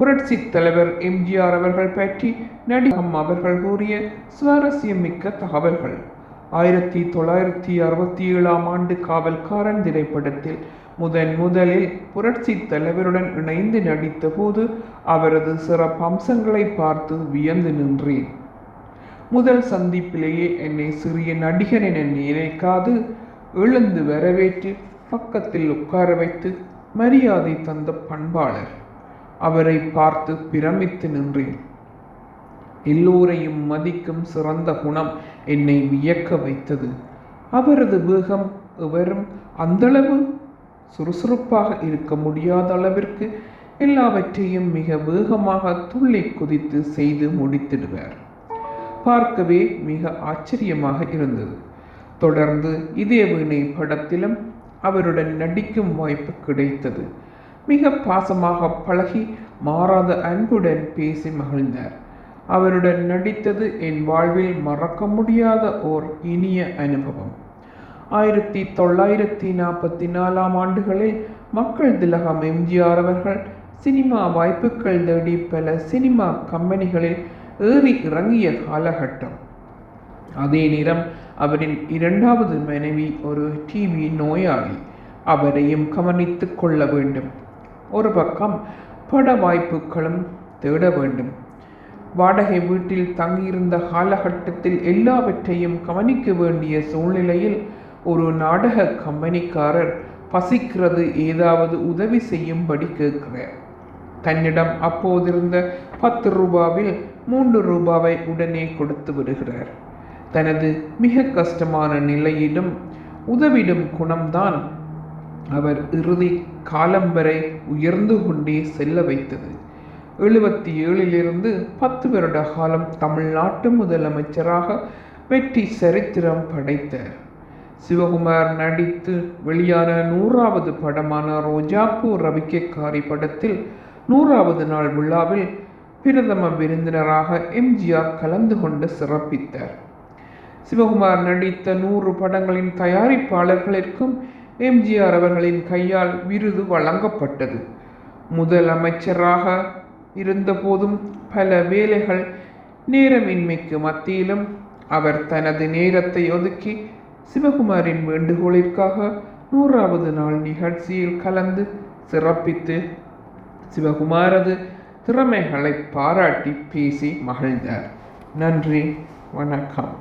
புரட்சி தலைவர் எம்ஜிஆர் அவர்கள் பற்றி நடிகம் அவர்கள் கூறிய சுவாரஸ்யமிக்க தகவல்கள். 1967 காவல்காரன் திரைப்படத்தில் முதலில் புரட்சி தலைவருடன் இணைந்து நடித்த போது அவரது சிறப்பம்சங்களை பார்த்து வியந்து நின்றேன். முதல் சந்திப்பிலேயே என்னை சிறிய நடிகன் என நினைக்காது எழுந்து வரவேற்று பக்கத்தில் உட்கார வைத்து மரியாதை தந்த பண்பாளர். அவரை பார்த்து பிரமித்து நின்றேன். எல்லோரையும் மதிக்கும் சிறந்த குணம் என்னை வியக்க வைத்தது. அவரது வேகம் எவரும் அந்தளவு சுறுசுறுப்பாக இருக்க முடியாத அளவிற்கு எல்லாவற்றையும் மிக வேகமாக துள்ளி குதித்து செய்து முடித்திடுவார். பார்க்கவே மிக ஆச்சரியமாக இருந்தது. தொடர்ந்து இதே வீணை படத்திலும் அவருடன் நடிக்கும் வாய்ப்பு கிடைத்தது. மிக பாசமாக பழகி மாறாத அன்புடன் பேசி மகிழ்ந்தார். அவருடன் நடித்தது என் வாழ்வில் மறக்க முடியாத ஓர் இனிய அனுபவம். 1944 மக்கள் திலகம் எம்ஜிஆர் அவர்கள் சினிமா வாய்ப்புகள் தேடி பல சினிமா கம்பெனிகளில் ஏறி இறங்கிய காலகட்டம். அதே நேரம் அவரின் இரண்டாவது மனைவி ஒரு டிவி நோயாளி. அவரையும் கவனித்து கொள்ள வேண்டும். ஒரு பக்கம் பட வாய்ப்புகளும் தேட வேண்டும். வாடகை வீட்டில் தங்கியிருந்த காலகட்டத்தில் எல்லாவற்றையும் கவனிக்க வேண்டிய சூழ்நிலையில் ஒரு நாடக கம்பெனிக்காரர் பசிக்கிறது, ஏதாவது உதவி செய்யும்படி கேட்கிறார். தன்னிடம் அப்போதிருந்த 10 ரூபாவில் 3 ரூபாவை உடனே கொடுத்து விடுகிறார். தனது மிக கஷ்டமான நிலையிலும் உதவிடும் குணம்தான் அவர் இறுதி காலம் வரை உயர்ந்து கொண்டே செல்ல வைத்தது. 77 10 வருட காலம் தமிழ்நாட்டு முதலமைச்சராக வெற்றி சரித்திரம் படைத்தார். சிவகுமார் நடித்து வெளியான 100வது படமான ரோஜாப்பூ ரவிக்கைக்காரி படத்தில் 100வது நாள் விழாவில் பிரதம விருந்தினராக எம்ஜிஆர் கலந்து கொண்டு சிறப்பித்தார். சிவகுமார் நடித்த 100 படங்களின் தயாரிப்பாளர்களுக்கும் எம்ஜிஆர் அவர்களின் கையால் விருது வழங்கப்பட்டது. முதலமைச்சராக இருந்தபோதும் பல வேலைகள் நேரமின்மைக்கு மத்தியிலும் அவர் தனது நேரத்தை ஒதுக்கி சிவகுமாரின் வேண்டுகோளிற்காக 100வது நாள் நிகழ்ச்சியில் கலந்து சிறப்பித்து சிவகுமாரது திறமைகளை பாராட்டி பேசி மகிழ்ந்தார். நன்றி, வணக்கம்.